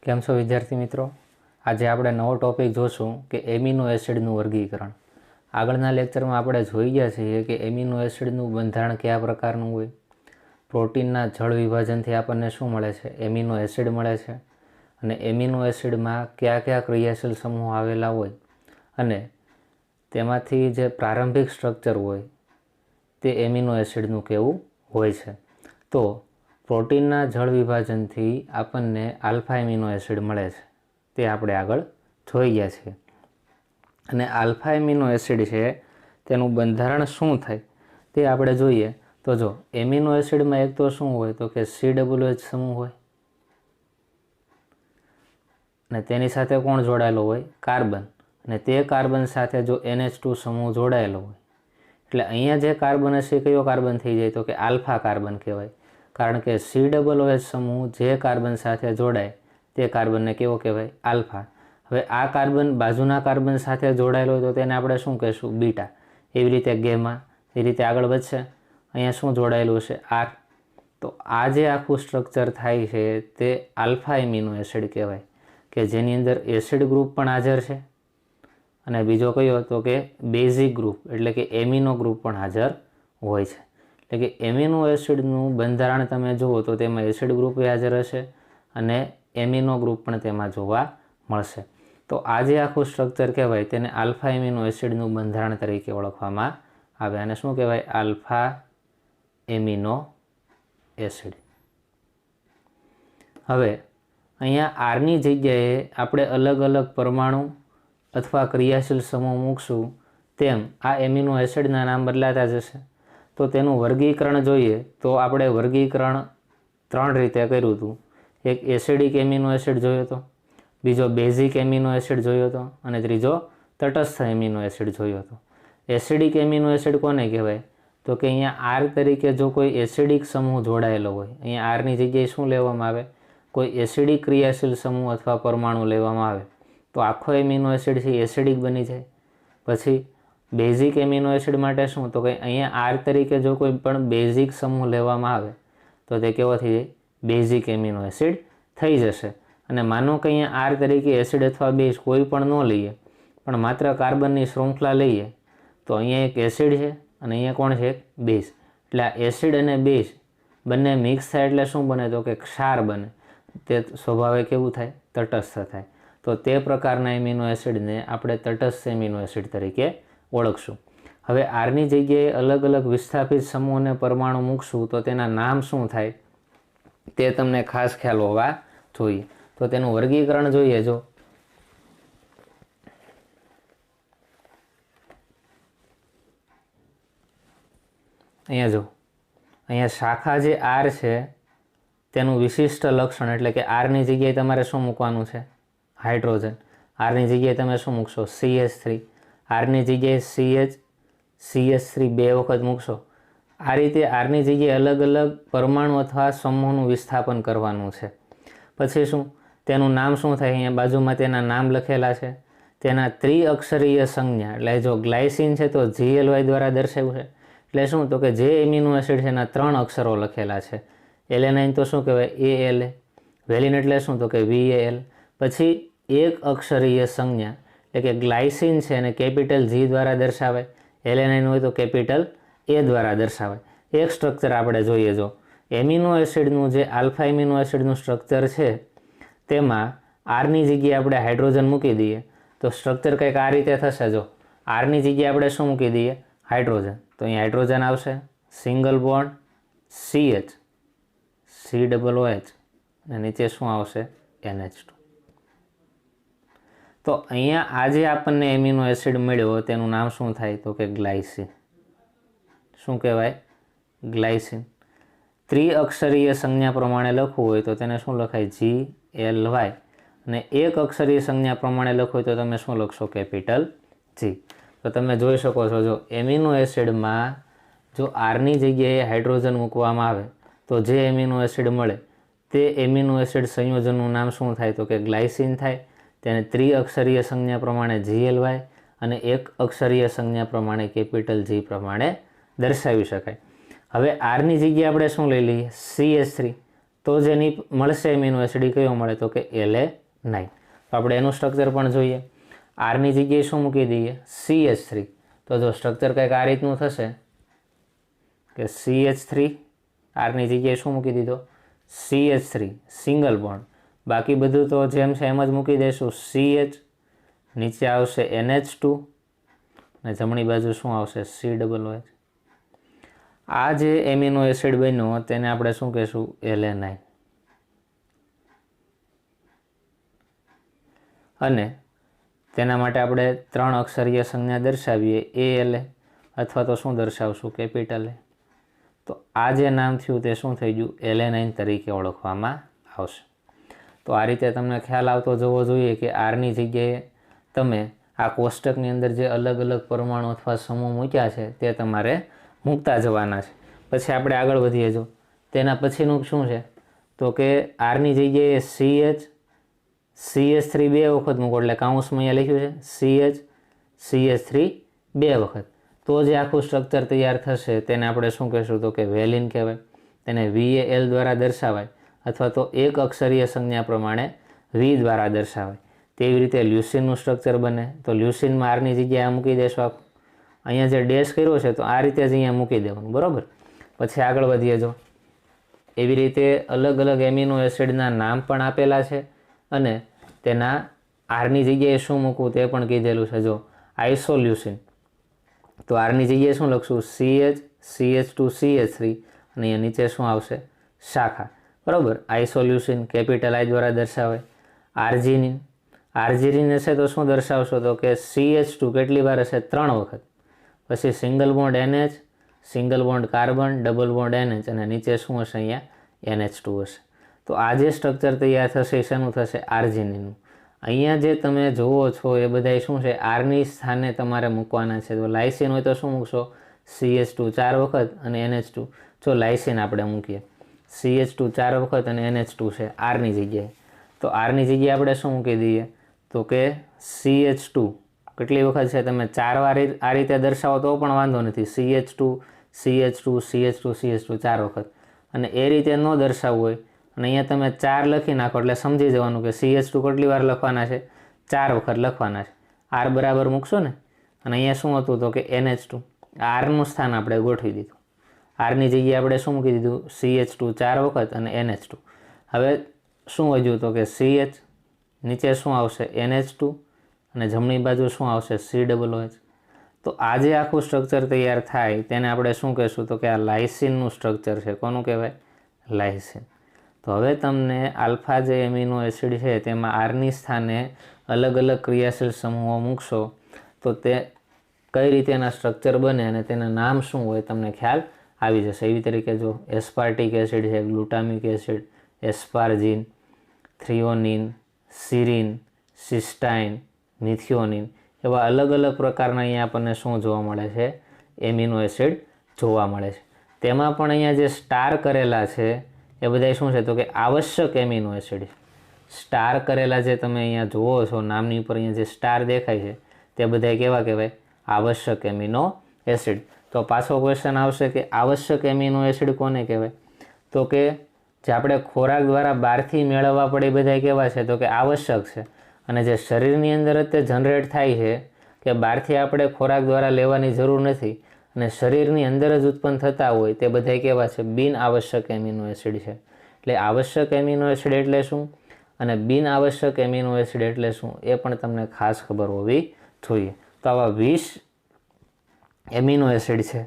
કેમ છો વિદ્યાર્થી મિત્રો? આજે આપણે નવો ટોપિક જોશું કે એમિનો એસિડનું વર્ગીકરણ. આગળના લેક્ચરમાં આપણે જોઈ ગયા છીએ કે એમિનો એસિડનું બંધારણ કયા પ્રકારનું હોય. પ્રોટીનના જળ વિભાજનથી આપણને શું મળે છે? એમિનો એસિડ મળે છે. અને એમિનો એસિડમાં કયા કયા ક્રિયાશીલ સમૂહ આવેલા હોય અને તેમાંથી જે પ્રારંભિક સ્ટ્રક્ચર હોય તે એમિનો એસિડનું કેવું હોય છે. તો પ્રોટીનના જળ વિભાજનથી આપણને આલ્ફા એમિનો એસિડ મળે છે, તે આપણે આગળ જોઈ ગયા છીએ. અને આલ્ફા એમિનો એસિડ છે તેનું બંધારણ શું થાય તે આપણે જોઈએ. તો જો એમિનો એસિડમાં એક તો શું હોય તો કે COOH સમૂહ હોય અને તેની સાથે કોણ જોડાયેલો હોય? કાર્બન. અને તે કાર્બન સાથે જો NH2 સમૂહ જોડાયેલો હોય એટલે અહીંયા જે કાર્બન હશે કયો કાર્બન થઈ જાય તો કે આલ્ફા કાર્બન કહેવાય. કારણ કે COOH સમૂહ જે કાર્બન સાથે જોડાય તે કાર્બનને કેવો કહેવાય? આલ્ફા. હવે આ કાર્બન બાજુના કાર્બન સાથે જોડાયેલો હોય તો તેને આપણે શું કહીશું? બીટા. એવી રીતે ગેમા, એ રીતે આગળ વધશે. અહીંયા શું જોડાયેલું હશે? આર. તો આ જે આખું સ્ટ્રક્ચર થાય છે તે આલ્ફા એમિનો એસિડ કહેવાય, કે જેની અંદર એસિડ ગ્રુપ પણ હાજર છે અને બીજો કયો હતો કે બેઝિક ગ્રુપ એટલે કે એમિનો ગ્રુપ પણ હાજર હોય છે. એટલે કે એમિનો એસિડનું બંધારણ તમે જુઓ તો તેમાં એસિડ ગ્રુપ હાજર હશે અને એમિનો ગ્રુપ પણ તેમાં જોવા મળશે. તો આ જે આખું સ્ટ્રક્ચર કહેવાય તેને આલ્ફા એમિનો એસિડનું બંધારણ તરીકે ઓળખવામાં આવે. અને શું કહેવાય? Alpha amino acid. હવે અહીંયા આરની જગ્યાએ આપણે અલગ અલગ પરમાણુ અથવા ક્રિયાશીલ સમૂહ મૂકશું તેમ આ એમિનો એસિડના નામ બદલાતા જશે. તો તેનું વર્ગીકરણ જોઈએ તો આપણે વર્ગીકરણ 3 રીતે કર્યું હતું. એક એસિડિક એમિનો એસિડ જોયો હતો, બીજો બેઝિક એમિનો એસિડ જોયો હતો અને ત્રીજો તટસ્થ એમિનો એસિડ જોયો હતો. એસિડિક એમિનો એસિડ કોને કહેવાય તો કે અહીંયા આર તરીકે જો કોઈ એસિડિક સમૂહ જોડાયેલો હોય, અહીંયા આરની જગ્યાએ શું લેવામાં આવે? કોઈ એસિડિક ક્રિયાશીલ સમૂહ અથવા પરમાણુ લેવામાં આવે તો આખો એમિનો એસિડ છે એસિડિક બની જાય. પછી બેઝિક એમિનો એસિડ માટે શું તો કે અહીંયા આર તરીકે જો કોઈ પણ બેઝિક સમૂહ લેવામાં આવે તો તે કેવો થઈ જાય? બેઝિક એમિનો એસિડ થઈ જશે. અને માનો કે અહીંયા આર તરીકે એસિડ અથવા બેઝ કોઈ પણ ન લઈએ પણ માત્ર કાર્બનની શૃંખલા લઈએ તો અહીંયા એક એસિડ છે અને અહીંયા કોણ છે? બેઝ. એટલે આ એસિડ અને બેઝ બંને મિક્સ થાય એટલે શું બને તો કે ક્ષાર બને. તે સ્વભાવે કેવું થાય? તટસ્થ થાય. તો તે પ્રકારના એમિનો એસિડને આપણે તટસ્થ એમિનો એસિડ તરીકે ઓળખશું. હવે આરની જગ્યાએ અલગ અલગ વિસ્થાપિત સમૂહ અને પરમાણુ મૂકશું તો તેના નામ શું થાય તે તમને ખાસ ખ્યાલ હોવા જોઈએ. તો તેનું વર્ગીકરણ જોઈએ. જો અહીંયા શાખા જે આર છે તેનું વિશિષ્ટ લક્ષણ એટલે કે આરની જગ્યાએ તમારે શું મૂકવાનું છે? હાઇડ્રોજન. આરની જગ્યાએ તમે શું મૂકશો? CH3. આરની જગ્યાએ CH3 2 વખત મૂકશો. આ રીતે આરની જગ્યાએ અલગ અલગ પરમાણુ અથવા સમૂહનું વિસ્થાપન કરવાનું છે. પછી શું તેનું નામ શું થાય? અહીંયા બાજુમાં તેના નામ લખેલા છે. તેના ત્રિઅક્ષરીય સંજ્ઞા એટલે જો ગ્લાયસિન છે તો GLY દ્વારા દર્શાવ્યું છે. એટલે શું તો કે જે એમિનો એસિડ છે એના 3 અક્ષરો લખેલા છે. એલેનાઇન તો શું કહેવાય? ALA. વેલિન એટલે શું તો કે VAL. પછી એક અક્ષરીય સંજ્ઞા એટલે કે ગ્લાયસિન છે અને કેપિટલ G દ્વારા દર્શાવાય. એલેનાઇન હોય તો કેપિટલ A દ્વારા દર્શાવાય. એક સ્ટ્રક્ચર આપણે જોઈએ. જો એમિનો એસિડનું જે આલ્ફા એમિનો એસિડનું સ્ટ્રક્ચર છે તેમાં આરની જગ્યાએ આપણે હાઇડ્રોજન મૂકી દઈએ તો સ્ટ્રક્ચર કંઈક આ રીતે થશે. જો આરની જગ્યાએ આપણે શું મૂકી દઈએ? હાઇડ્રોજન. તો અહીં હાઇડ્રોજન આવશે, સિંગલ બોન્ડ CH, COOH અને નીચે શું આવશે? NH2. તો અહીંયા આજે આપણને એમિનો એસિડ મળ્યો તેનું નામ શું થાય તો કે ગ્લાયસિન. શું કહેવાય? ગ્લાયસિન. ત્રિઅક્ષરીય સંજ્ઞા પ્રમાણે લખવું હોય તો તેને શું લખાય? GLY. અને એક અક્ષરીય સંજ્ઞા પ્રમાણે લખવું હોય તો તમે શું લખશો? Capital G. તો તમે જોઈ શકો છો જો એમિનો એસિડમાં જો આરની જગ્યાએ હાઇડ્રોજન મૂકવામાં આવે તો જે એમિનો એસિડ મળે તે એમિનો એસિડ સંયોજનનું નામ શું થાય તો કે ગ્લાયસિન થાય. તેને ત્રિઅક્ષરીય સંજ્ઞા પ્રમાણે GLY અને એક અક્ષરીય સંજ્ઞા પ્રમાણે કેપિટલ G પ્રમાણે દર્શાવી શકાય. હવે આરની જગ્યાએ આપણે શું લઈ લઈએ? CH3. તો જેની મળશે એમિનો એસિડ કયો મળે તો કે LA9. તો આપણે એનું સ્ટ્રક્ચર પણ જોઈએ. આરની જગ્યાએ શું મૂકી દઈએ CH3. તો જો સ્ટ્રક્ચર કંઈક આ રીતનું થશે કે CH3 આરની જગ્યાએ શું મૂકી દીધો CH3 સિંગલ બોન્ડ. બાકી બધું તો જેમ છે એમ જ મૂકી દઈશું CH, નીચે આવશે NH2 અને જમણી બાજુ શું આવશે COOH. આ જે એમિનો એસિડ બન્યો તેને આપણે શું કહીશું LA9. અને તેના માટે આપણે 3 અક્ષરીય સંજ્ઞા દર્શાવીએ ALA અથવા તો શું દર્શાવશું કેપિટલ A. તો આ જે નામ થયું તે શું થઈ ગયું LA9 તરીકે ઓળખવામાં આવશે. તો આ રીતે તમને ખ્યાલ આવતો જવો જોઈએ કે આરની જગ્યાએ તમે આ કોષ્ટકની અંદર જે અલગ અલગ પરમાણુ અથવા સમૂહ મૂક્યા છે તે તમારે મૂકતા જવાના છે. પછી આપણે આગળ વધીએ. જો તેના પછીનું શું છે તો કે આરની જગ્યાએ CH3 બે વખત મૂકો એટલે કાઉન્સમાં અહીંયા લખ્યું છે CH3 બે વખત. તો જે આખું સ્ટ્રક્ચર તૈયાર થશે તેને આપણે શું કહીશું તો કે વેલિન કહેવાય. તેને VAL દ્વારા દર્શાવાય અથવા તો એક અક્ષરીય સંજ્ઞા પ્રમાણે V દ્વારા દર્શાવાય. તેવી રીતે લ્યુસિનનું સ્ટ્રક્ચર બને. તો લ્યુસિનમાં આરની જગ્યાએ મૂકી દેશો. અહીંયા જે ડેશ કર્યો છે તો આ રીતે જ અહીંયા મૂકી દેવાનું, બરાબર. પછી આગળ વધીએ. જો એવી રીતે અલગ અલગ એમિનો એસિડના નામ પણ આપેલા છે અને તેના આરની જગ્યાએ શું મૂકવું તે પણ કીધેલું છે. જો આઇસોલ્યુસિન તો આરની જગ્યાએ શું લખશું CH, CH2, CH3 અને અહીંયા નીચે શું આવશે શાખા, બરાબર. આઇસોલ્યુસિન કેપિટલ I દ્વારા દર્શાવાય. આર્જિનિન, આર્જિનિન હશે તો શું દર્શાવશો તો કે CH2 કેટલી વાર હશે 3 વખત. પછી single bond NH, single bond carbon, double bond NH અને નીચે શું હશે અહીંયા NH2 હશે. તો આ જે સ્ટ્રક્ચર તૈયાર થશે એ શેનું થશે આર્જિનિનનું. અહીંયા જે તમે જુઓ છો એ બધા શું છે આરની સ્થાને તમારે મૂકવાના છે. તો લાઇસિન હોય તો શું મૂકશો CH2 4 વખત અને NH2. જો લાઇસિન આપણે મૂકીએ CH2 4 વખત અને NH2 છે આરની જગ્યાએ. તો આરની જગ્યાએ આપણે શું મૂકી દઈએ તો કે CH2 કેટલી વખત છે તમે 4 વાર આ રીતે દર્શાવો તો પણ વાંધો નથી. CH2 CH2 CH2 CH2 4 વખત. અને એ રીતે ન દર્શાવવું હોય અને અહીંયા તમે 4 લખી નાખો એટલે સમજી જવાનું કે CH2 કેટલી વાર લખવાના છે 4 વખત લખવાના છે. R બરાબર મૂકશો ને. અને અહીંયા શું હતું તો કે NH2 આરનું સ્થાન આપણે ગોઠવી દીધું. આરની જગ્યાએ આપણે શું મૂકી દીધું CH2 4 વખત અને NH2. હવે શું વધ્યું તો કે CH, નીચે શું આવશે NH2 અને જમણી બાજુ શું આવશે COOH. તો આ જે આખું સ્ટ્રક્ચર તૈયાર થાય તેને આપણે શું કહીશું તો કે આ લાઇસિનનું સ્ટ્રક્ચર છે. કોનું કહેવાય લાઇસિન. તો હવે તમને આલ્ફા જે એમિનો એસિડ છે તેમાં આરની સ્થાને અલગ અલગ ક્રિયાશીલ સમૂહો મૂકશો તો તે કઈ રીતેના સ્ટ્રક્ચર બને અને તેના નામ શું હોય તમને ખ્યાલ આવી જશે. એવી તરીકે જો એસ્પાર્ટિક એસિડ છે, ગ્લુટામિક એસિડ, એસ્પાર્જિન, થ્રિયોનિન, સિરિન, સિસ્ટાઇન, મિથિયોનિન એવા અલગ અલગ પ્રકારના અહીંયા આપણને શું જોવા મળે છે એમિનો એસિડ જોવા મળે છે. તેમાં પણ અહીંયા જે સ્ટાર કરેલા છે એ બધા શું છે તો કે આવશ્યક એમિનો એસિડ. સ્ટાર કરેલા જે તમે અહીંયા જુઓ છો નામની ઉપર અહીંયા જે સ્ટાર દેખાય છે તે બધા કેવા કહેવાય આવશ્યક એમિનો એસિડ. તો પાછો ક્વેશ્ચન આવશે કે આવશ્યક એમિનો એસિડ કોને કહેવાય તો કે જે આપણે ખોરાક દ્વારા બહારથી મેળવવા પડે એ બધા કેવા છે તો કે આવશ્યક છે. અને જે શરીરની અંદર જ તે જનરેટ થાય છે કે બહારથી આપણે ખોરાક દ્વારા લેવાની જરૂર નથી અને શરીરની અંદર જ ઉત્પન્ન થતા હોય તે બધા કેવા છે બિન આવશ્યક એમિનો એસિડ છે. એટલે આવશ્યક એમિનો એસિડ એટલે શું અને બિન આવશ્યક એમિનો એસિડ એટલે શું એ પણ તમને ખાસ ખબર હોવી જોઈએ. તો આવા 20 એમિનો એસિડ છે,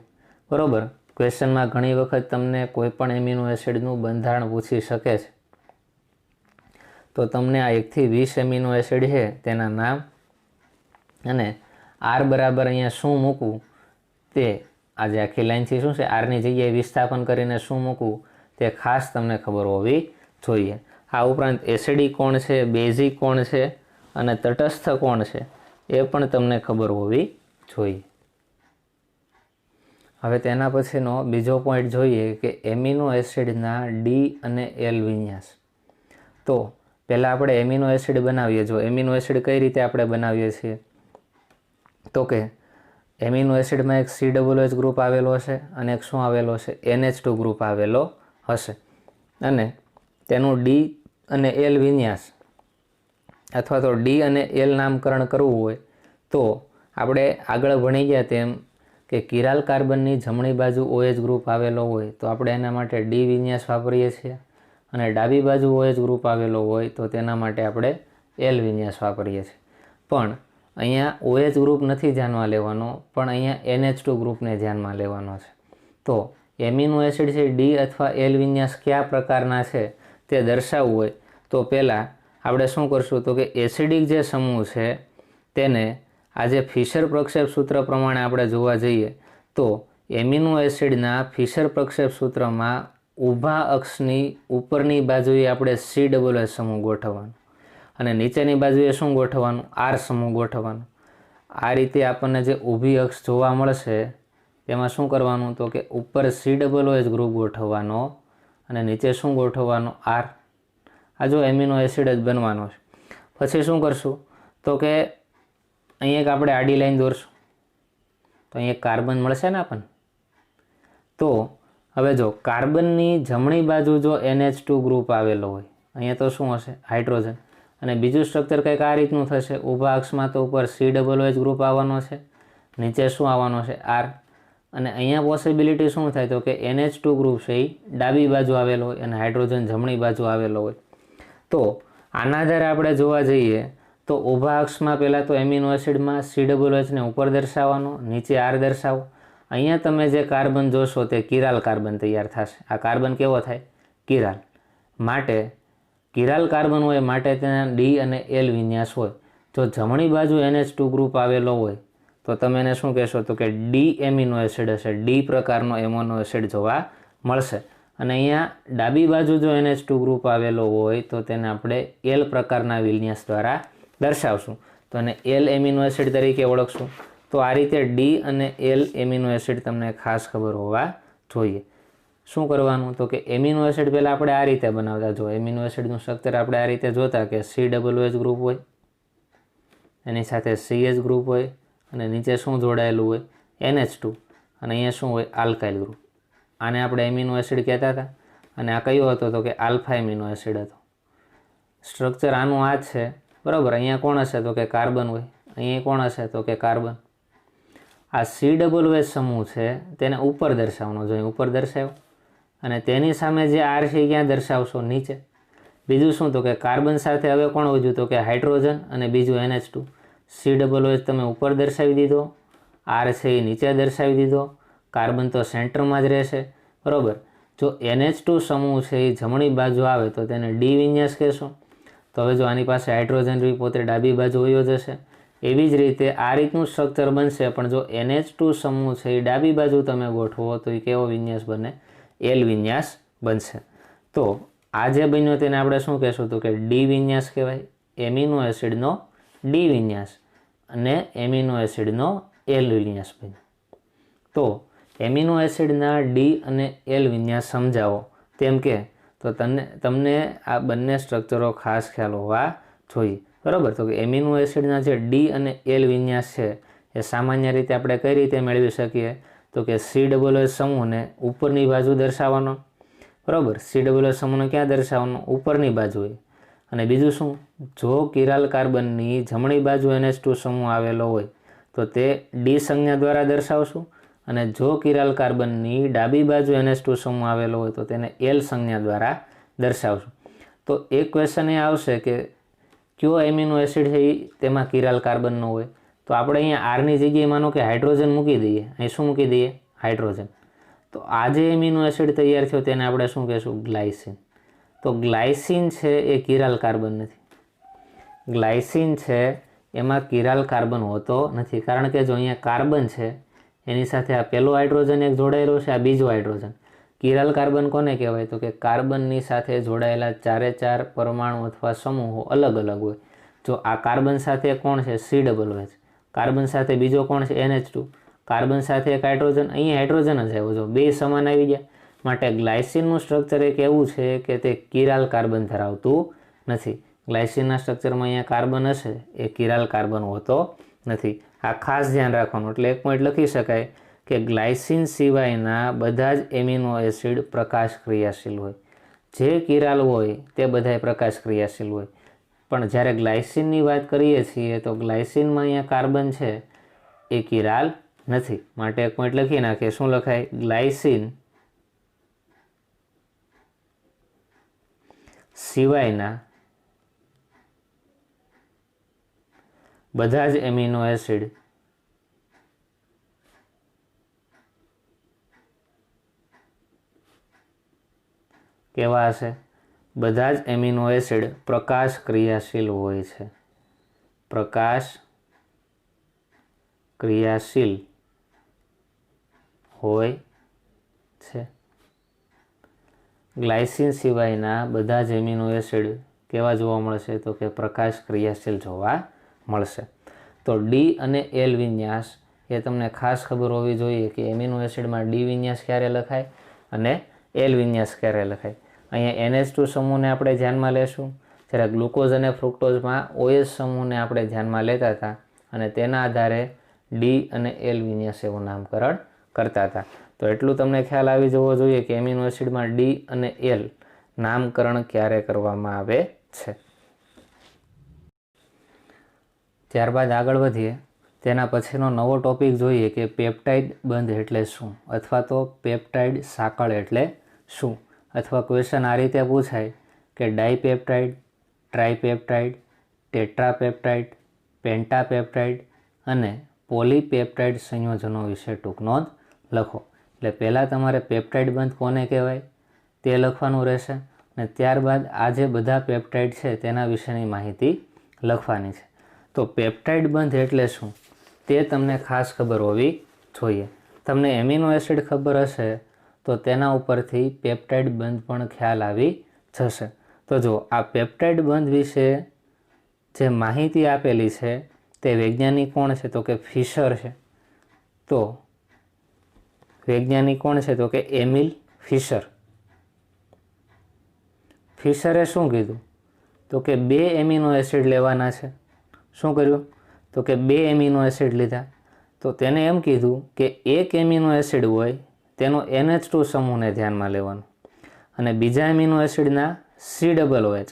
બરાબર. ક્વેશ્ચનમાં ઘણી વખત તમને કોઈ પણ એમિનો એસિડનું બંધારણ પૂછી શકે છે. તો તમને આ 1 થી 20 એમિનો એસિડ છે તેના નામ અને R બરાબર અહીંયા શું મૂકવું તે આજે આખી લાઈનથી શું છે આરની જગ્યાએ વિસ્થાપન કરીને શું મૂકવું તે ખાસ તમને ખબર હોવી જોઈએ. આ ઉપરાંત એસિડિક કોણ છે, બેઝિક કોણ છે અને તટસ્થ કોણ છે એ પણ તમને ખબર હોવી જોઈએ. હવે તેના પછીનો બીજો પોઈન્ટ જોઈએ કે એમિનો એસિડના D અને L વિન્યાસ. તો પહેલાં આપણે એમિનો એસિડ બનાવીએ. જો એમિનો એસિડ કઈ રીતે આપણે બનાવીએ છીએ તો કે એમિનો એસિડમાં એક COOH ગ્રુપ આવેલો હશે અને એક શું આવેલો હશે NH2 ગ્રુપ આવેલો હશે. અને તેનું ડી અને એલ વિન્યાસ અથવા તો ડી અને એલ નામકરણ કરવું હોય તો આપણે આગળ ભણી ગયા તેમ કે કિરાલ કાર્બનની જમણી બાજુ OH ગ્રુપ આવેલો હોય તો આપણે એના માટે ડી વિન્યાસ વાપરીએ છીએ અને ડાબી બાજુ OH ગ્રુપ આવેલો હોય તો તેના માટે આપણે એલ વિન્યાસ વાપરીએ છીએ. પણ અહીંયા OH ગ્રુપ નથી ધ્યાનમાં લેવાનો, પણ અહીંયા NH2 ગ્રુપને ધ્યાનમાં લેવાનો છે. તો એમિનો એસિડ છે ડી અથવા એલ વિન્યાસ કયા પ્રકારના છે તે દર્શાવવું હોય તો પહેલાં આપણે શું કરશું તો કે એસિડિક જે સમૂહ છે તેને આજે ફિશર પ્રક્ષેપ સૂત્ર પ્રમાણે આપણે જોવા જઈએ તો એમિનો એસિડના ફિશર પ્રક્ષેપ સૂત્રમાં ઊભા અક્ષની ઉપરની બાજુએ આપણે COOH સમૂહ ગોઠવવાનો અને નીચેની બાજુએ શું ગોઠવવાનું? R સમૂહ ગોઠવવાનો. આ રીતે આપણને જે ઊભી અક્ષ જોવા મળશે તેમાં શું કરવાનું તો કે ઉપર COOH ગ્રુપ ગોઠવવાનો અને નીચે શું ગોઠવવાનો? R. આ જો એમિનો એસિડ જ બનવાનો છે. પછી શું કરશું તો કે અહીં એક આપણે આડી લાઈન દોરશું તો અહીં એક કાર્બન મળશે ને આપણને. તો હવે જો કાર્બનની જમણી બાજુ જો NH2 ગ્રુપ આવેલો હોય, અહીંયા તો શું હશે? હાઇડ્રોજન. અને બીજું સ્ટ્રક્ચર કંઈક આ રીતનું થશે. ઊભા અક્ષમાં તો ઉપર COOH ગ્રુપ આવવાનો છે, નીચે શું આવવાનો છે? R. અને અહીંયા પોસિબિલિટી શું થાય તો કે NH2 ગ્રુપ છે એ ડાબી બાજુ આવેલો હોય અને હાઇડ્રોજન જમણી બાજુ આવેલો હોય. તો આના આધારે આપણે જોવા જઈએ તો ઊભા અક્ષમાં પહેલાં તો એમિનો એસિડમાં COOHને ઉપર દર્શાવવાનો, નીચે R દર્શાવો. અહીંયા તમે જે કાર્બન જોશો તે કિરાલ કાર્બન તૈયાર થશે. આ કાર્બન કેવો થાય? કિરાલ. માટે કિરાલ કાર્બન હોય માટે તેના ડી અને એલ વિન્યાસ હોય. જો જમણી બાજુ NH2 ગ્રુપ આવેલો હોય તો તમે એને શું કહેશો તો કે ડી એમિનો એસિડ હશે. ડી પ્રકારનો એમિનો એસિડ જોવા મળશે. અને અહીંયા ડાબી બાજુ જો NH2 ગ્રુપ આવેલો હોય તો તેને આપણે એલ પ્રકારના વિન્યાસ દ્વારા દર્શાવશું. તો એને એલ એમિનો એસિડ તરીકે ઓળખશું. તો આ રીતે ડી અને એલ એમિનો એસિડ તમને ખાસ ખબર હોવા જોઈએ. શું કરવાનું તો કે એમિનો એસિડ પહેલાં આપણે આ રીતે બનાવતા. જો એમિનો એસિડનું સ્ટ્રક્ચર આપણે આ રીતે જોતા કે COOH ગ્રુપ હોય, એની સાથે CH ગ્રુપ હોય અને નીચે શું જોડાયેલું હોય? NH2. અને અહીંયા શું હોય? Alkyl group. આને આપણે એમિનો એસિડ કહેતા હતા. અને આ કયો હતો તો કે આલ્ફા એમિનો એસિડ હતો. સ્ટ્રક્ચર આનું આ જ છે, બરાબર. અહીંયા કોણ હશે તો કે કાર્બન હોય, અહીંયા કોણ હશે તો કે કાર્બન. આ COOH સમૂહ છે તેને ઉપર દર્શાવવાનો. જો ઉપર દર્શાવ્યો અને તેની સામે જે R છે ક્યાં દર્શાવશો? નીચે. બીજું શું તો કે કાર્બન સાથે હવે કોણ વધ્યું તો કે હાઇડ્રોજન અને બીજું NH2. COOH તમે ઉપર દર્શાવી દીધો, R છે એ નીચે દર્શાવી દીધો, કાર્બન તો સેન્ટરમાં જ રહેશે, બરાબર. જો NH2 સમૂહ છે એ જમણી બાજુ આવે તો તેને ડી વિન્યાસ કહેશો. તો હવે જો આની પાસે હાઇડ્રોજન રહી પોતે ડાબી બાજુ વયો જશે. એવી જ રીતે આ રીતનું સ્ટ્રક્ચર બનશે. પણ જો NH2 સમૂહ છે એ ડાબી બાજુ તમે ગોઠવો તો એ કેવો વિન્યાસ બને? એલ વિન્યાસ બનશે. તો આ જે બન્યો તેને આપણે શું કહેશું તો કે ડી વિન્યાસ કહેવાય. એમિનો એસિડનો ડી વિન્યાસ અને એમિનો એસિડનો એલ વિન્યાસ બન્યો. તો એમિનો એસિડના ડી અને એલ વિન્યાસ સમજાવો તેમ કે તો તમને આ બંને સ્ટ્રક્ચરો ખાસ ખ્યાલ હોવા જોઈએ, બરાબર. તો કે એમિનો એસિડના જે ડી અને એલ વિન્યાસ છે એ સામાન્ય રીતે આપણે કઈ રીતે મેળવી શકીએ તો કે COOH સમૂહને ઉપરની બાજુ દર્શાવવાનો, બરાબર. COOH સમૂહને ક્યાં દર્શાવવાનો? ઉપરની બાજુએ. અને બીજું શું? જો કિરાલ કાર્બનની જમણી બાજુ NH2 સમૂહ આવેલો હોય તો તે ડી સંજ્ઞા દ્વારા દર્શાવશું અને જો કિરાલ કાર્બનની ડાબી બાજુ NH2 સમૂહ આવેલો હોય તો તેને એલ સંજ્ઞા દ્વારા દર્શાવશું. તો એક ક્વેશ્ચન એ આવશે કે કયો એમિનો એસિડ છે એ તેમાં કિરાલ કાર્બનનો હોય તો આપણે અહીંયા આરની જગ્યાએ માનો કે હાઇડ્રોજન મૂકી દઈએ. અહીં શું મૂકી દઈએ? હાઇડ્રોજન. તો આ જે એમિનો એસિડ તૈયાર થયો તેને આપણે શું કહેશું? ગ્લાયસિન. તો ગ્લાયસિન છે એ કિરાલ કાર્બન નથી. ગ્લાયસિન છે એમાં કિરાલ કાર્બન હોતો નથી. કારણ કે જો અહીંયા કાર્બન છે એની સાથે આ પહેલો હાઇડ્રોજન એક જોડાયેલો છે, આ બીજો હાઇડ્રોજન. કિરાલ કાર્બન કોને કહેવાય તો કે કાર્બનની સાથે જોડાયેલા ચારે ચાર પરમાણુ અથવા સમૂહો અલગ અલગ હોય. જો આ કાર્બન સાથે કોણ છે? COOH. કાર્બન સાથે બીજો કોણ છે? NH2. કાર્બન સાથે એક હાઇડ્રોજન, અહીંયા હાઇડ્રોજન જ આવ્યો. જો બે સમાન આવી ગયા. માટે ગ્લાયસિનનું સ્ટ્રક્ચર એક એવું છે કે તે કિરાલ કાર્બન ધરાવતું નથી. ગ્લાયસિનના સ્ટ્રક્ચરમાં અહીંયા કાર્બન હશે એ કિરાલ કાર્બન હોતો નથી. આ ખાસ ધ્યાન રાખવાનું. એટલે એક પોઈન્ટ લખી શકાય કે ગ્લાયસિન સિવાયના બધા જ એમિનો એસિડ પ્રકાશ ક્રિયાશીલ હોય. જે કિરાલ હોય તે બધાય પ્રકાશ ક્રિયાશીલ હોય, પણ જ્યારે ગ્લાયસિનની વાત કરીએ છીએ તો ગ્લાયસિનમાં અહીંયા કાર્બન છે એ કિરાલ નથી. માટે એક પોઈન્ટ લખી નાખીએ. શું લખાય? ગ્લાયસિન સિવાયના બધા જ એમિનો એસિડ કેવા હશે? બધા જ એમિનો એસિડ પ્રકાશ ક્રિયાશીલ હોય છે. પ્રકાશ ક્રિયાશીલ હોય છે. ગ્લાયસિન સિવાયના બધા જ એમિનો એસિડ કેવા જોવા મળશે? તો કે પ્રકાશ ક્રિયાશીલ જોવા મળશે. તો ડી અને એલ વિન્યાસ એ તમને ખાસ ખબર હોવી જોઈએ કે એમિનો એસિડમાં ડી વિન્યાસ ક્યારે લખાય અને એલ વિન્યાસ ક્યારે લખાય. અહીંયા NH2 સમૂહને આપણે ધ્યાનમાં લેશું, જ્યારે ગ્લુકોઝ અને ફ્રુક્ટોઝમાં OH સમૂહને આપણે ધ્યાનમાં લેતા હતા અને તેના આધારે ડી અને એલ વિન્યાસ એવું નામકરણ કરતા હતા. તો એટલું તમને ખ્યાલ આવી જવો જોઈએ કે એમિનો એસિડમાં ડી અને એલ નામકરણ ક્યારે કરવામાં આવે છે. ત્યારબાદ આગળ વધીએ. તેના પછીનો નવો ટોપિક જોઈએ કે પેપ્ટાઇડ બંધ એટલે શું, અથવા તો પેપ્ટાઇડ સાંકળ એટલે શું. અથવા ક્વેશ્ચન આ રીતે પૂછાય કે ડાયપેપ્ટાઇડ, ટ્રાયપેપ્ટાઇડ, ટેટ્રાપેપ્ટાઇડ, પેન્ટાપેપ્ટાઇડ અને પોલીપેપ્ટાઇડ સંયોજનો વિશે ટૂંક નોંધ લખો. એટલે પહેલાં તમારે પેપ્ટાઇડ બંધ કોને કહેવાય તે લખવાનું રહેશે અને ત્યારબાદ આ જે બધા પેપ્ટાઇડ છે તેના વિશેની માહિતી લખવાની છે. તો પેપ્ટાઇડ બંધ એટલે શું તે તમને ખાસ ખબર હોવી જોઈએ. તમને એમિનો એસિડ ખબર હશે તો તેના ઉપરથી પેપ્ટાઇડ બંધ પણ ખ્યાલ આવી જશે. તો જો આ પેપ્ટાઇડ બંધ વિશે જે માહિતી આપેલી છે તે વૈજ્ઞાનિક કોણ છે? તો કે ફિશર છે. તો વૈજ્ઞાનિક કોણ છે? તો કે એમિલ ફિશર. ફિશરે શું કીધું? તો કે 2 એમિનો એસિડ લેવાના છે. શું કર્યું? તો કે 2 એમિનો એસિડ લીધા. તો તેને એમ કીધું કે એક એમિનો એસિડ હોય તેનો NH2 સમૂહને ધ્યાનમાં લેવાનો અને બીજા એમિનો એસિડના COOH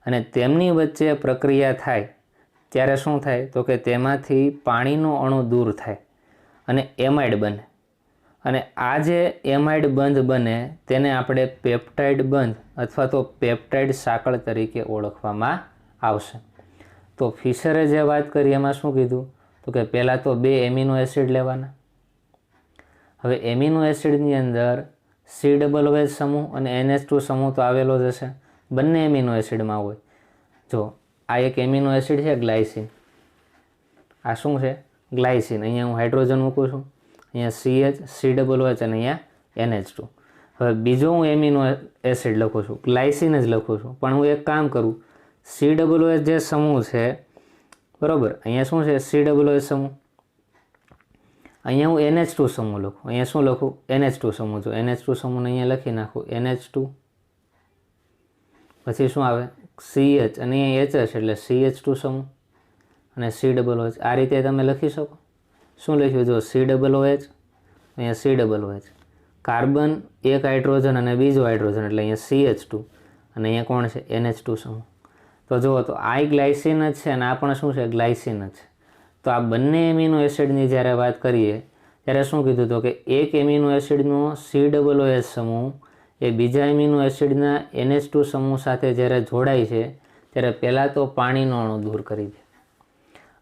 અને તેમની વચ્ચે પ્રક્રિયા થાય ત્યારે શું થાય? તો કે તેમાંથી પાણીનો અણુ દૂર થાય અને એમાઇડ બને. અને આ જે એમાઇડ બંધ બને તેને આપણે પેપ્ટાઇડ બંધ અથવા તો પેપ્ટાઇડ સાંકળ તરીકે ઓળખવામાં આવશે. તો ફિશરે જે વાત કરી એમાં શું કીધું? તો કે પહેલાં તો 2 એમિનો એસિડ લેવાના. હવે એમિનો એસિડની અંદર COOH સમૂહ અને NH2 સમૂહ તો આવેલો જ હશે, બંને એમિનો એસિડમાં હોય. જો આ એક એમિનો એસિડ છે ગ્લાયસિન, આ શું છે? ગ્લાયસિન. અહીંયા હું હાઇડ્રોજન મૂકું છું, અહીંયા COOH અને અહીંયા NH2. હવે બીજો હું એમિનો એસિડ લખું છું, ગ્લાયસિન જ લખું છું, પણ હું એક કામ કરું, COOH જે સમૂહ છે બરાબર, અહીંયા શું છે? COOH સમૂહ. અહીંયા હું NH2 સમૂહ લખું, અહીંયા શું લખું? NH2 સમૂહ. જો NH2 સમૂહને અહીંયા લખી નાખું NH2, પછી શું આવે? CH અને અહીંયા HH એટલે CH2 સમૂહ અને COOH. આ રીતે તમે લખી શકો. શું લખ્યું? જો COOH, અહીંયા COOH, કાર્બન એક હાઇડ્રોજન અને બીજો હાઇડ્રોજન એટલે અહીંયા CH2 અને અહીંયા કોણ છે? NH2 સમૂહ. તો જુઓ તો આ ગ્લાયસિન જ છે અને આ પણ શું છે? ગ્લાયસિન જ છે. તો આ બંને એમિનો એસિડની જ્યારે વાત કરીએ ત્યારે શું કીધું? તો કે એક એમિનો એસિડનો COOH સમૂહ એ બીજા એમિનો એસિડના NH2 સમૂહ સાથે જ્યારે જોડાય છે ત્યારે પહેલાં તો પાણીનો અણુ દૂર કરી દે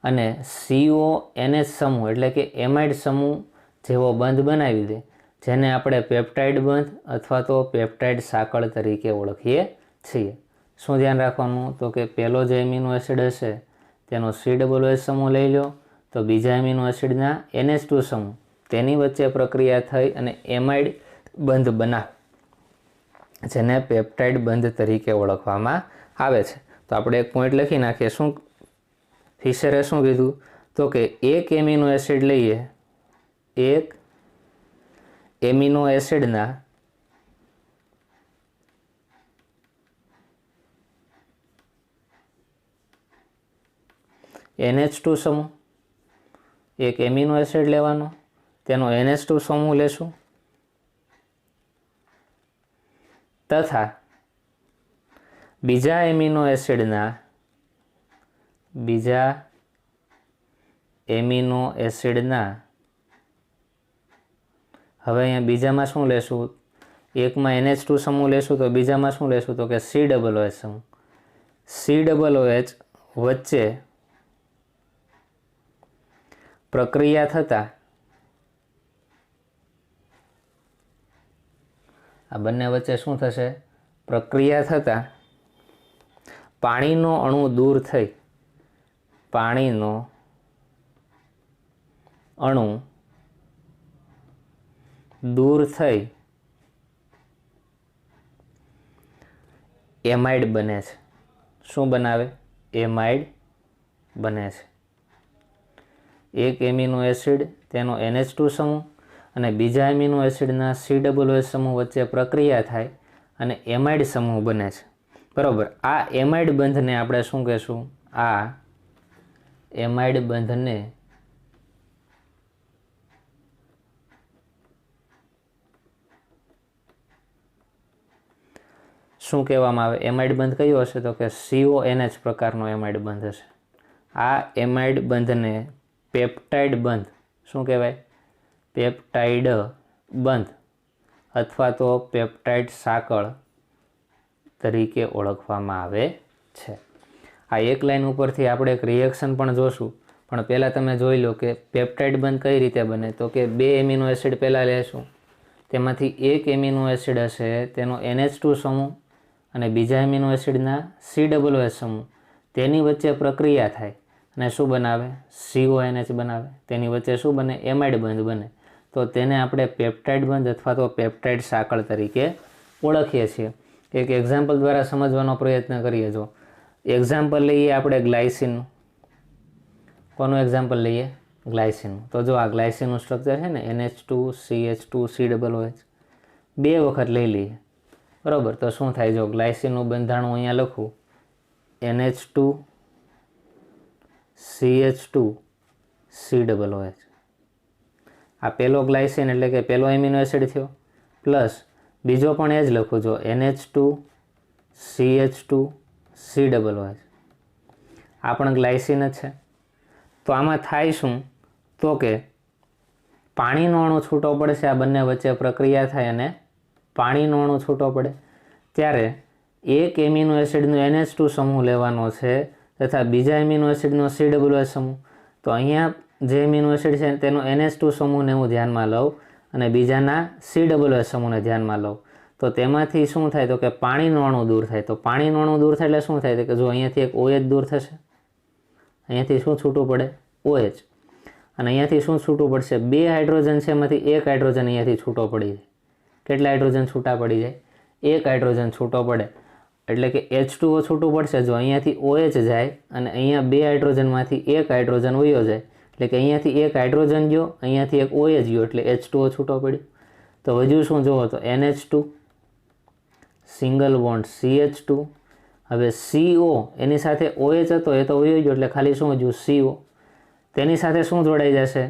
અને CONH સમૂહ એટલે કે એમાઇડ સમૂહ જેવો બંધ બનાવી દે, જેને આપણે પેપ્ટાઇડ બંધ અથવા તો પેપ્ટાઇડ સાંકળ તરીકે ઓળખીએ છીએ. શું ધ્યાન રાખવાનું? તો કે પહેલો જે એમિનો એસિડ હશે તેનો COOH સમૂહ લઈ લો, તો બીજા એમિનો એસિડના NH2 સમૂહ તેની વચ્ચે પ્રક્રિયા થઈ અને એમાઇડ બંધ બનાવે, જેને પેપ્ટાઇડ બંધ તરીકે ઓળખવામાં આવે છે. તો આપણે એક પોઈન્ટ લખી નાખીએ. શું ફિશરે શું કીધું? તો કે એક એમિનો એસિડ લઈએ, એક એમિનો એસિડના NH2 સમૂહ, એક એમિનો એસિડ લેવાનો, તેનો NH2 સમૂહ લેશું તથા બીજા એમિનો એસિડના હવે અહીંયા બીજામાં શું લેશું? એકમાં NH2 સમૂહ લેશું તો બીજામાં શું લેશું? તો કે COOH સમૂહ. COOH વચ્ચે પ્રક્રિયા થતાં આ બંને વચ્ચે શું થશે? પ્રક્રિયા થતાં પાણીનો અણુ દૂર થઈ એમાઇડ બને છે. શું બનાવે? એમાઇડ બને છે. એક એમિનો એસિડ તેનો NH2 સમૂહ અને બીજા એમિનો એસિડના COOH સમૂહ વચ્ચે પ્રક્રિયા થાય અને એમાઇડ સમૂહ બને છે. બરાબર. આ એમાઇડ બંધને આપણે શું કહેશું? આ એમાઇડ બંધને શું કહેવામાં આવે? એમાઇડ બંધ કયો હશે? તો કે CONH પ્રકારનો એમાઇડ બંધ હશે. આ એમાઇડ બંધને પેપ્ટાઇડ બંધ શું કહેવાય? પેપ્ટાઇડ બંધ અથવા તો પેપ્ટાઇડ સાંકળ તરીકે ઓળખવામાં આવે છે. આ એક લાઈન ઉપરથી આપણે એક રિએક્શન પણ જોશું, પણ પહેલાં તમે જોઈ લો કે પેપ્ટાઇડ બંધ કઈ રીતે બને. તો કે 2 એમિનો એસિડ પહેલાં લેશું, તેમાંથી એક એમિનો એસિડ હશે તેનો NH2 સમૂહ અને બીજા એમિનો એસિડના COOH સમૂહ, તેની વચ્ચે પ્રક્રિયા થાય અને શું બનાવે? CONH બનાવે. તેની વચ્ચે શું બને? એમાઇડ બંધ બને. તો તેને આપણે પેપ્ટાઇડ બંધ અથવા તો પેપ્ટાઇડ સાંકળ તરીકે ઓળખીએ છીએ. એક એક્ઝામ્પલ દ્વારા સમજવાનો પ્રયત્ન કરીએ. જો એક્ઝામ્પલ લઈએ આપણે ગ્લાયસિનનું. કોનું એક્ઝામ્પલ લઈએ? ગ્લાયસિનનું. તો જો આ ગ્લાયસિનનું સ્ટ્રક્ચર છે ને, NH2 CH2 COOH 2 વખત લઈ લઈએ. બરાબર. તો શું થાય? જો ગ્લાયસિનનું બંધાણું અહીંયા લખું, NH2 CH2 COOH. આ પહેલો ગ્લાયસિન એટલે કે પહેલો એમિનો એસિડ થયો, પ્લસ બીજો પણ એ જ લખું જો NH2 CH2 COOH. આ પણ ગ્લાયસિન જ છે. તો આમાં થાય શું? તો કે પાણીનો અણુ છૂટો પડશે. આ બંને વચ્ચે પ્રક્રિયા થાય અને પાણીનો અણુ છૂટો પડે ત્યારે એક એમિનો એસિડનો NH2 સમૂહ લેવાનો છે તથા બીજા એમિનો એસિડનો COOH સમૂહ. તો અહીંયા જે એમિનો એસિડ છે તેનો NH2 સમૂહને હું ધ્યાનમાં લઉં અને બીજાના COOH સમૂહને ધ્યાનમાં લઉં. તો તેમાંથી શું થાય? તો કે પાણીનો અણુ દૂર થાય. તો પાણીનો અણુ દૂર થાય એટલે શું થાય? કે જો અહીંયાથી એક OH દૂર થશે, અહીંયાથી શું છૂટું પડે? OH. અને અહીંયાથી શું છૂટું પડશે? 2 હાઇડ્રોજન છે, એમાંથી એક હાઇડ્રોજન અહીંયાથી છૂટો પડી જાય. કેટલા હાઇડ્રોજન છૂટા પડી જાય? એક હાઇડ્રોજન છૂટો પડે એટલે કે H2O છૂટું પડશે. જો અહીંયાથી OH જાય અને અહીંયા 2 હાઇડ્રોજનમાંથી એક હાઇડ્રોજન વયો જાય એટલે કે અહીંયાથી એક હાઇડ્રોજન ગયો, અહીંયાથી એક OH ગયો એટલે H2O છૂટો પડ્યો. તો હજુ શું જોવો? તો NH2 સિંગલ બોન્ડ CH2. હવે CO એની સાથે OH હતો એ તો વયો ગયો એટલે ખાલી શું હજુ? CO. તેની સાથે શું જોડાઈ જશે?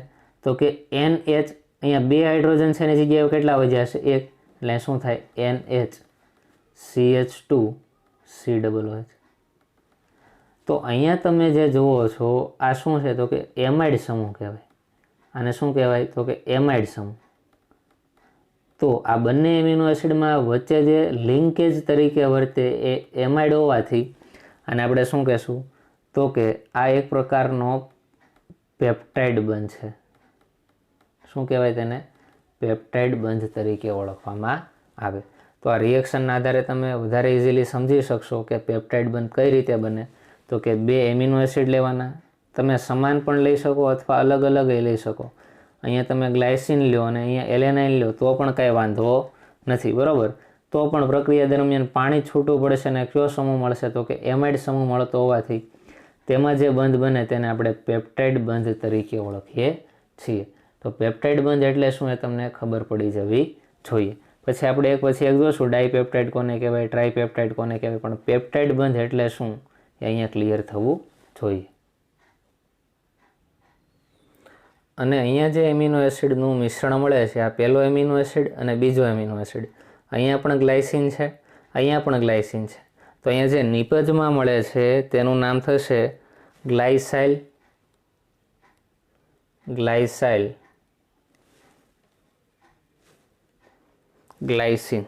તો કે NH. અહીંયા 2 હાઇડ્રોજન છે એની જગ્યાએ કેટલા વધ્યા હશે? 1. એટલે શું થાય? NH CH2 COOH. તો અહીંયા તમે જે જુઓ છો આ શું છે? તો કે એમાઇડ સમૂહ કહેવાય. આને શું કહેવાય? તો કે એમાઇડ સમૂહ. તો આ બંને એમિનો એસિડમાં વચ્ચે જે લિંકેજ તરીકે વર્તે એ એમાઇડ હોવાથી આને આપણે શું કહેશું? તો કે આ એક પ્રકારનો પેપ્ટાઇડ બંધ છે. શું કહેવાય તેને? પેપ્ટાઇડ બંધ તરીકે ઓળખવામાં આવે. તો આ રિએક્શનના આધારે તમે વધારે ઇઝીલી સમજી શકશો કે પેપ્ટાઇડ બંધ કઈ રીતે બને. તો કે 2 એમિનો એસિડ લેવાના, તમે સમાન પણ લઈ શકો અથવા અલગ અલગ લઈ શકો. અહીંયા તમે ગ્લાયસિન લો અને અહીંયા એલેનાઇન લો તો પણ કાંઈ વાંધો નથી. બરાબર. તો પણ પ્રક્રિયા દરમિયાન પાણી છૂટું પડશે અને કયો સમૂહ મળશે? તો કે એમાઇડ સમૂહ મળતો હોવાથી તેમાં જે બંધ બને તેને આપણે પેપ્ટાઇડ બંધ તરીકે ઓળખીએ છીએ. તો પેપ્ટાઇડ બંધ એટલે શું એ તમને ખબર પડી જવી જોઈએ. પછી આપણે એક પછી એક જોશું, ડાયપેપ્ટાઇડ કોને કહેવાય, ટ્રાયપેપ્ટાઇડ કોને કહેવાય, પણ પેપ્ટાઇડ બંધ એટલે શું એ અહીંયા ક્લિયર થવું જોઈએ. અને અહીંયા જે એમિનો એસિડનું મિશ્રણ મળે છે, આ પહેલો એમિનો એસિડ અને બીજો એમિનો એસિડ, અહીંયા પણ ગ્લાયસિન છે, અહીંયા પણ ગ્લાયસિન છે. તો તો અહીંયા જે નિપજમાં મળે છે તેનું નામ થશે ગ્લાયસાઇલ ગ્લાયસિન.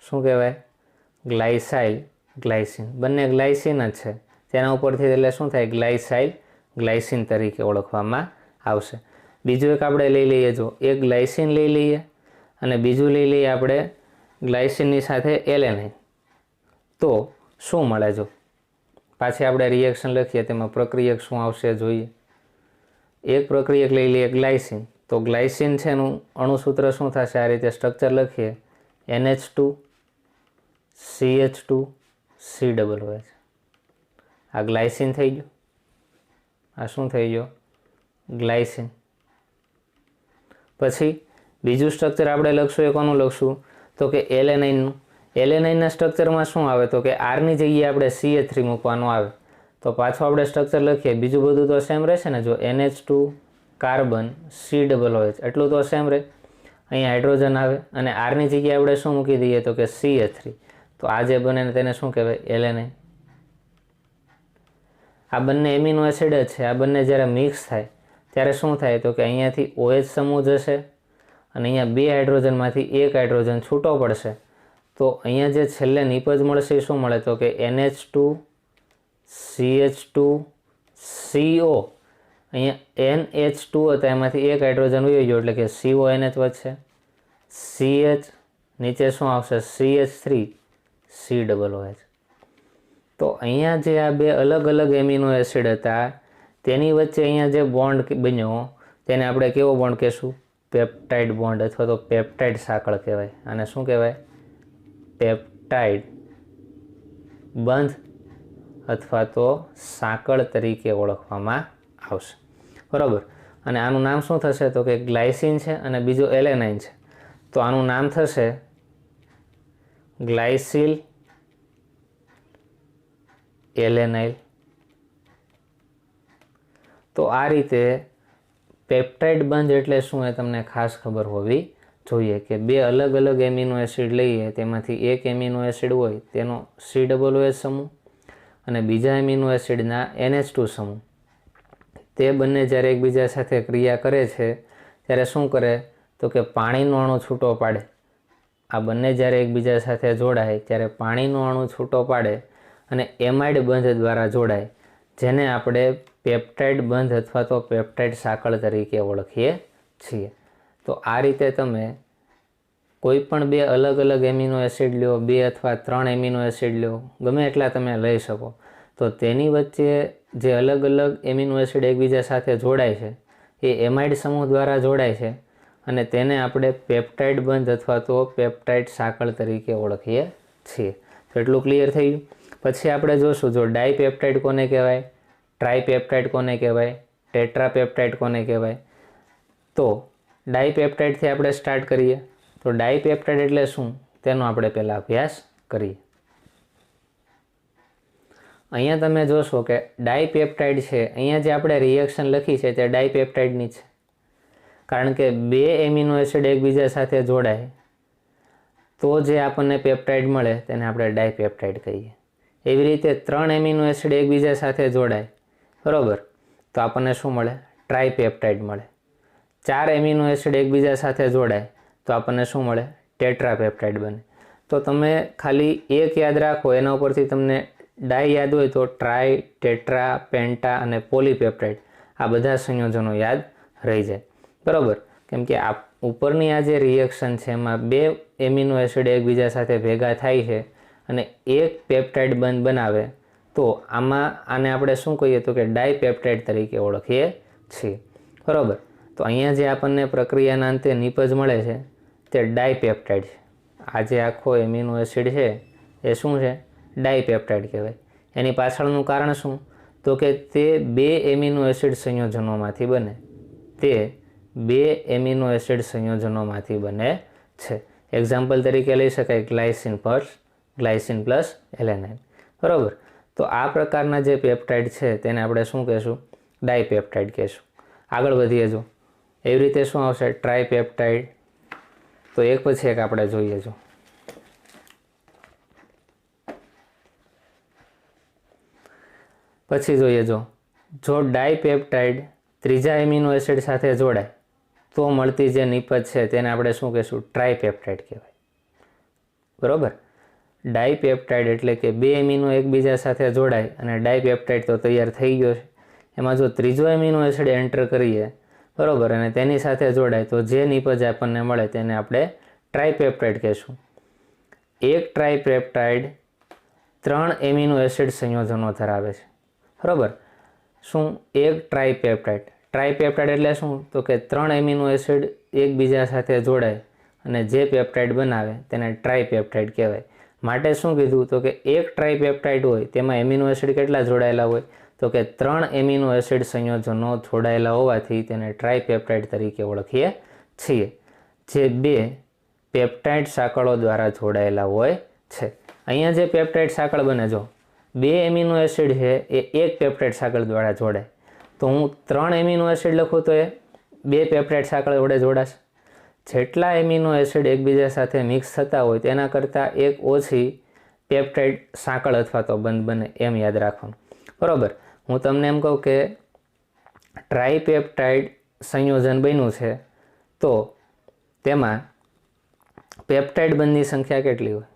શું કહેવાય? ગ્લાયસાઇલ ગ્લાયસિન. બંને ગ્લાયસિન જ છે, તેના ઉપરથી એટલે શું થાય? ગ્લાયસાઇલ ગ્લાયસિન તરીકે ઓળખવામાં આવશે. બીજું એક આપણે લઈ લઈએ, જો એક ગ્લાયસિન લઈ લઈએ અને બીજું લઈ લઈએ આપણે ગ્લાયસિનની સાથે એલેનાઇન, તો શું મળે? જો પાછી આપણે રિએક્શન લખીએ, તેમાં પ્રક્રિયક શું આવશે જોઈએ. એક પ્રક્રિયક લઈ લઈએ ગ્લાયસિન, તો ગ્લાયસિન છે એનું અણુસૂત્ર શું થશે? આ રીતે સ્ટ્રક્ચર લખીએ, NH2 CH2 COOH. આ ગ્લાયસિન થઈ ગયું. આ શું થઈ ગયો? ગ્લાયસિન. પછી બીજું સ્ટ્રક્ચર આપણે લખશું, એ કોનું લખશું? તો કે એલેનાઇનનું. એલેનાઇનના સ્ટ્રક્ચરમાં શું આવે? તો કે આરની જગ્યાએ આપણે CH3 મૂકવાનું આવે. તો પાછું આપણે સ્ટ્રક્ચર લખીએ, બીજું બધું તો સેમ રહેશે ને. જો NH2 કાર્બન COOH એટલું તો સેમ રહે. અહીંયા હાઇડ્રોજન આવે અને આરની જગ્યાએ આપણે શું મૂકી દઈએ? તો કે CH3. તો આ જે બને તેને શું કહેવાય? એલેનાઇન. આ બંને એમિનો એસિડ જ છે. આ બંને જ્યારે મિક્સ થાય ત્યારે શું થાય? તો કે અહીંયાથી OH સમૂહ જશે અને અહીંયા બે હાઇડ્રોજનમાંથી એક હાઇડ્રોજન છૂટો પડશે. તો અહીંયા જે છેલ્લે નિપજ મળશે એ શું મળે? તો કે NH2 CH2 CO. અહીંયા NH2 હતા, એમાંથી એક હાઇડ્રોજન વહી ગયો એટલે કે CONH વધશે. CH નીચે શું આવશે? CH3 COOH. તો અહીંયા જે આ બે અલગ અલગ એમિનો એસિડ હતા તેની વચ્ચે અહીંયા જે બોન્ડ બન્યો તેને આપણે કેવો બોન્ડ કહેશું? પેપ્ટાઇડ બોન્ડ અથવા તો પેપ્ટાઇડ સાંકળ કહેવાય. આને શું કહેવાય? પેપ્ટાઇડ બંધ અથવા તો સાંકળ તરીકે ઓળખવામાં આવશે. બરાબર. અને આનું નામ શું થશે? તો કે ગ્લાયસિન છે અને બીજું એલેનાઇન છે, તો આનું નામ થશે ગ્લાયસિલ એલેનાઇલ. તો આ રીતે પેપ્ટાઇડ બંધ એટલે શું એ તમને ખાસ ખબર હોવી જોઈએ કે બે અલગ અલગ એમિનો એસિડ લઈએ, તેમાંથી એક એમિનો એસિડ હોય તેનો COOH સમૂહ અને બીજા એમિનો એસિડના NH2 સમૂહ, તે બંને જ્યારે એકબીજા સાથે ક્રિયા કરે છે ત્યારે શું કરે? તો કે પાણીનો અણુ છૂટો પાડે. આ બંને જ્યારે એકબીજા સાથે જોડાય ત્યારે પાણીનો અણુ છૂટો પાડે અને એમાઇડ બંધ દ્વારા જોડાય, જેને આપણે પેપ્ટાઇડ બંધ અથવા તો પેપ્ટાઇડ સાંકળ તરીકે ઓળખીએ છીએ. તો આ રીતે તમે કોઈ પણ બે અલગ અલગ એમિનો એસિડ લ્યો, બે અથવા ત્રણ એમિનો એસિડ લ્યો, ગમે એટલા તમે લઈ શકો, તો તેની વચ્ચે જે અલગ અલગ એમિનો એસિડ એકબીજા સાથે જોડાય છે એ એમાઇડ સમૂહ દ્વારા જોડાય છે અને તેને આપણે પેપ્ટાઇડ બંધ અથવા તો પેપ્ટાઇડ સાંકળ તરીકે ઓળખીએ છીએ. તો એટલું ક્લિયર થઈ ગયું. પછી આપણે જોશું, જો ડાયપેપ્ટાઇડ કોને કહેવાય, ટ્રાયપેપ્ટાઇડ કોને કહેવાય, ટેટ્રાપેપ્ટાઇડ કોને કહેવાય. તો ડાયપેપ્ટાઇડથી આપણે સ્ટાર્ટ કરીએ. તો ડાયપેપ્ટાઇડ એટલે શું તેનો આપણે પહેલાં અભ્યાસ કરીએ. અહીંયા તમે જોશો કે ડાયપેપ્ટાઇડ છે, અહીંયા જે આપણે રિએક્શન લખી છે તે ડાયપેપ્ટાઇડની છે, કારણ કે બે એમિનો એસિડ એકબીજા સાથે જોડાય તો જે આપણને પેપ્ટાઇડ મળે તેને આપણે ડાયપેપ્ટાઇડ કહીએ. એવી રીતે ત્રણ એમિનો એસિડ એકબીજા સાથે જોડાય, બરાબર, તો આપણને શું મળે? ટ્રાયપેપ્ટાઇડ મળે. ચાર એમિનો એસિડ એકબીજા સાથે જોડાય તો આપણને શું મળે? ટેટ્રાપેપ્ટાઇડ બને. તો તમે ખાલી એક યાદ રાખો, એના ઉપરથી તમને ડાય યાદ હોય તો ટ્રાય, ટેટ્રા, પેન્ટા અને પોલીપેપ્ટાઇડ આ બધા સંયોજનો યાદ રહી જાય, બરાબર. કેમ કે આ ઉપરની આ જે રિએક્શન છે એમાં બે એમિનો એસિડ એકબીજા સાથે ભેગા થાય છે અને એક પેપ્ટાઇડ બંધ બનાવે, તો આને આપણે શું કહીએ? તો કે ડાયપેપ્ટાઇડ તરીકે ઓળખીએ છીએ, બરાબર. તો અહીંયા જે આપણને પ્રક્રિયાના અંતે નિપજ મળે છે તે ડાયપેપ્ટાઇડ છે. આ જે આખો એમિનો એસિડ છે એ શું છે? ડાયપેપ્ટાઇડ કહેવાય. એની પાછળનું કારણ શું? તો કે તે બે એમિનો એસિડ સંયોજનોમાંથી બને. તે બે એમિનો એસિડ સંયોજનોમાંથી બને છે. એક્ઝામ્પલ તરીકે લઈ શકાય ગ્લાયસિન પ્લસ એલેનાઇન, બરાબર. તો આ પ્રકારના જે પેપ્ટાઇડ છે તેને આપણે શું કહેશું? ડાયપેપ્ટાઇડ કહેશું. આગળ વધીએ. જો એવી રીતે શું આવશે? ટ્રાયપેપ્ટાઇડ. તો એક પછી એક આપણે જોઈએ. જો પછી જોઈએ જો ડાયપેપ્ટાઇડ ત્રીજા એમિનો એસિડ સાથે જોડાય તો મળતી જે નિપજ છે તેને આપણે શું કહીશું? ટ્રાયપેપ્ટાઇડ કહેવાય. બરાબર. ડાયપેપ્ટાઇડ એટલે કે બે એમિનો એકબીજા સાથે જોડાય અને ડાયપેપ્ટાઇડ તો તૈયાર થઈ ગયો છે. એમાં જો ત્રીજો એમિનો એસિડ એન્ટર કરીએ, બરાબર, અને તેની સાથે જોડાય તો જે નિપજ આપણને મળે તેને આપણે ટ્રાયપેપ્ટાઇડ કહીશું. એક ટ્રાયપેપ્ટાઇડ 3 એમિનો એસિડ સંયોજનો ધરાવે છે. બરાબર. શું? એક ટ્રાયપેપ્ટાઇડ એટલે શું? તો કે 3 એમિનો એસિડ એકબીજા સાથે જોડાય અને જે પેપ્ટાઇડ બનાવે તેને ટ્રાયપેપ્ટાઇડ કહેવાય. માટે શું કીધું? તો કે એક ટ્રાયપેપ્ટાઇડ હોય તેમાં એમિનો એસિડ કેટલા જોડાયેલા હોય? તો કે 3 એમિનો એસિડ સંયોજનો જોડાયેલા હોવાથી તેને ટ્રાયપેપ્ટાઇડ તરીકે ઓળખીએ છીએ, જે 2 પેપ્ટાઇડ સાંકળો દ્વારા જોડાયેલા હોય છે. અહીંયા જે પેપ્ટાઇડ સાંકળ બને, જો 2 એમિનો એસિડ છે એ એક પેપ્ટાઇડ સાંકળ દ્વારા જોડાય, તો હું 3 એમિનો એસિડ લખું તો એ 2 પેપ્ટાઇડ સાંકળ વડે જોડાશે. જેટલા એમિનો એસિડ એકબીજા સાથે મિક્સ થતા હોય તેના કરતાં એક ઓછી પેપ્ટાઇડ સાંકળ અથવા તો બંધ બને, એમ યાદ રાખવાનું. બરાબર. હું તમને એમ કહું કે ટ્રાયપેપ્ટાઇડ સંયોજન બન્યું છે તો તેમાં પેપ્ટાઇડ બંધની સંખ્યા કેટલી હોય?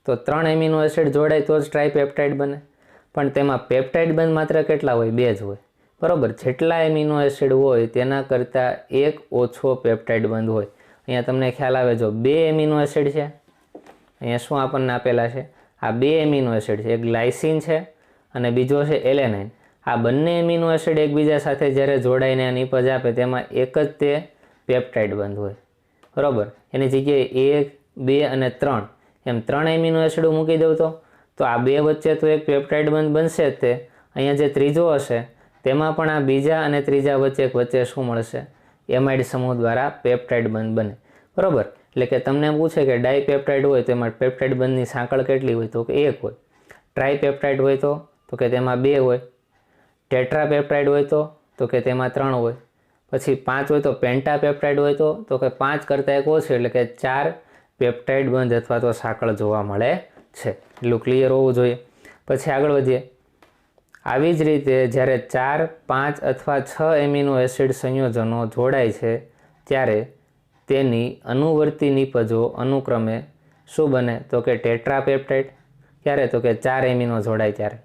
તો 3 એમિનો એસિડ જોડાય તો જ ટ્રાયપેપ્ટાઇડ બને, પણ તેમાં પેપ્ટાઇડ બંધ માત્ર કેટલા હોય? 2 જ હોય. બરાબર. જેટલા એમિનો એસિડ હોય તેના કરતાં એક ઓછો પેપ્ટાઇડ બંધ હોય. અહીંયા તમને ખ્યાલ આવે, જો 2 એમિનો એસિડ છે, અહીંયા શું આપણને આપેલા છે? આ 2 એમિનો એસિડ છે, એક ગ્લાયસિન છે અને બીજો છે એલેનાઇન. આ બંને એમિનો એસિડ એકબીજા સાથે જ્યારે જોડાઈને આ નિપજ આપે તેમાં એક જ તે પેપ્ટાઇડ બંધ હોય. બરાબર. એની જગ્યાએ 1, 2 અને 3 એમ 3 એમિનો એસિડ મૂકી દઉં તો આ 2 વચ્ચે તો એક પેપ્ટાઇડ બંધ બનશે જ તે. અહીંયા જે ત્રીજો હશે તેમાં પણ આ બીજા અને ત્રીજા વચ્ચે શું મળશે? એમાઇડ સમૂહ દ્વારા પેપ્ટાઇડ બંધ બને. બરાબર. એટલે કે તમને પૂછે કે ડાયપેપ્ટાઇડ હોય તેમાં પેપ્ટાઇડ બંધની સાંકળ કેટલી હોય? તો કે 1 હોય. ટ્રાયપેપ્ટાઇડ હોય તો કે તેમાં 2 હોય. ટેટ્રાપેપ્ટાઇડ હોય તો કે તેમાં 3 હોય. પછી 5 હોય તો પેન્ટાપેપ્ટાઇડ હોય તો કે 5 કરતાં 1 ઓછું, એટલે કે 4 પેપ્ટાઇડ બંધ અથવા તો સાંકળ જોવા મળે છે. એટલું ક્લિયર હોવું જોઈએ. પછી આગળ વધીએ. આવી જ રીતે જ્યારે 4, 5 અથવા 6 એમિનો એસિડ સંયોજનો જોડાય છે ત્યારે તેની અનુવર્તી નિપજો અનુક્રમે શું બને? તો કે ટેટ્રાપેપ્ટાઇડ. ક્યારે? તો કે 4 એમિનો જોડાય ત્યારે.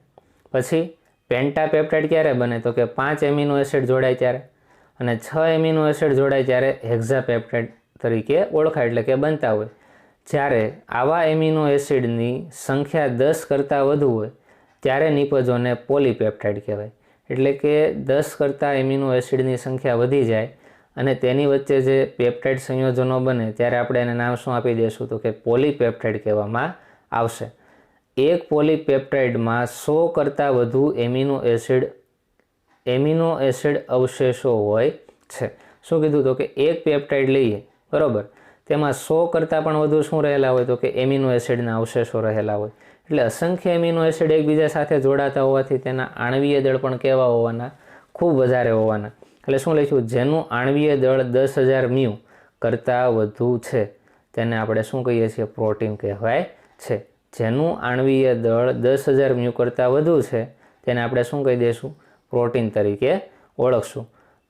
પછી પેન્ટાપેપ્ટાઇડ ક્યારે બને? તો કે 5 એમિનો એસિડ જોડાય ત્યારે. અને 6 એમિનો એસિડ જોડાય ત્યારે હેક્ઝાપેપ્ટાઇડ તરીકે ઓળખાય, એટલે કે બનતા હોય. જ્યારે આવા એમિનો એસિડની સંખ્યા 10 કરતાં વધુ હોય ત્યારે નિપજોને પોલીપેપ્ટાઇડ કહેવાય. એટલે કે 10 કરતાં એમિનો એસિડની સંખ્યા વધી જાય અને તેની વચ્ચે જે પેપ્ટાઇડ સંયોજનો બને ત્યારે આપણે એને નામ શું આપી દઈશું? તો કે પોલીપેપ્ટાઇડ કહેવામાં આવશે. એક પોલીપેપ્ટાઇડમાં 100 કરતાં વધુ એમિનો એસિડ અવશેષો હોય છે. શું કીધું? તો કે એક પેપ્ટાઇડ લઈએ, બરાબર, તેમાં 100 કરતાં પણ વધુ શું રહેલા હોય? તો કે એમિનો એસિડના અવશેષો રહેલા હોય. એટલે અસંખ્ય એમિનો એસિડ એકબીજા સાથે જોડાતા હોવાથી તેના આણ્વીય દળ પણ કેવા હોવાના? ખૂબ વધારે હોવાના. એટલે શું લઈશું? જેનું આણ્વીય દળ 10,000 મ્યુ કરતાં વધુ છે તેને આપણે શું કહીએ છીએ? પ્રોટીન કહેવાય છે. જેનું આણ્વીય દળ 10,000 મ્યુ કરતાં વધુ છે તેને આપણે શું કહી દઈશું? પ્રોટીન તરીકે ઓળખશું.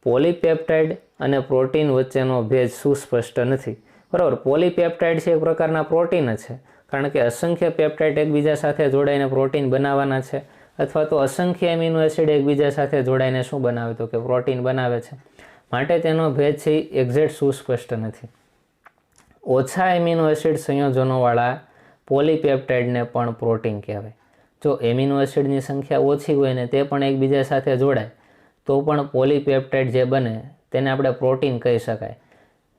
પોલીપેપ્ટાઇડ અને પ્રોટીન વચ્ચેનો ભેદ સુસ્પષ્ટ નથી. બરાબર. પોલીપેપ્ટાઇડ છે એક પ્રકારના પ્રોટીન જ છે, કારણ કે અસંખ્ય પેપ્ટાઇડ એકબીજા સાથે જોડાઈને પ્રોટીન બનાવવાના છે, અથવા તો અસંખ્ય એમિનો એસિડ એકબીજા સાથે જોડાઈને શું બનાવે? તો કે પ્રોટીન બનાવે છે. માટે તેનો ભેદ છે એ એક્ઝેક્ટ સુસ્પષ્ટ નથી. ઓછા એમિનો એસિડ સંયોજનોવાળા પોલીપેપ્ટાઇડને પણ પ્રોટીન કહેવાય. જો એમિનો એસિડની સંખ્યા ઓછી હોય ને તે પણ એકબીજા સાથે જોડાય તો પણ પોલીપેપ્ટાઇડ જે બને તેને આપણે પ્રોટીન કહી શકાય,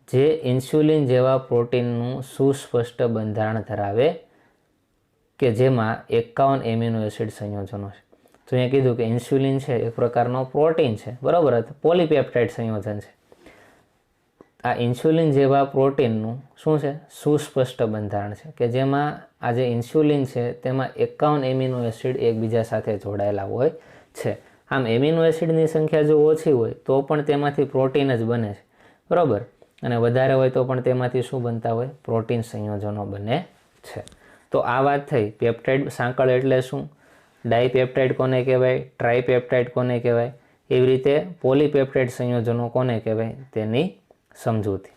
જે ઇન્સ્યુલિન જેવા પ્રોટીનનું સુસ્પષ્ટ બંધારણ ધરાવે કે જેમાં 51 એમિનો એસિડ સંયોજનો છે. તો અહીંયા કીધું કે ઇન્સ્યુલિન છે એક પ્રકારનો પ્રોટીન છે, બરાબર, પોલીપેપ્ટાઇડ સંયોજન છે. આ ઇન્સ્યુલિન જેવા પ્રોટીનનું શું છે? સુસ્પષ્ટ બંધારણ છે કે જેમાં આ જે ઇન્સ્યુલિન છે તેમાં 51 એમિનો એસિડ એકબીજા સાથે જોડાયેલા હોય છે. આમ એમિનો એસિડની સંખ્યા જો ઓછી હોય તો પણ તેમાંથી પ્રોટીન જ બને છે, બરાબર, અને વધારે હોય તો પણ તેમાંથી શું બનતા હોય? પ્રોટીન સંયોજનો બને છે. તો આ વાત થઈ પેપ્ટાઇડ સાંકળ એટલે શું, ડાયપેપ્ટાઇડ કોને કહેવાય, ટ્રાયપેપ્ટાઇડ કોને કહેવાય, એવી રીતે પોલીપેપ્ટાઇડ સંયોજનો કોને કહેવાય તેની સમજૂતી.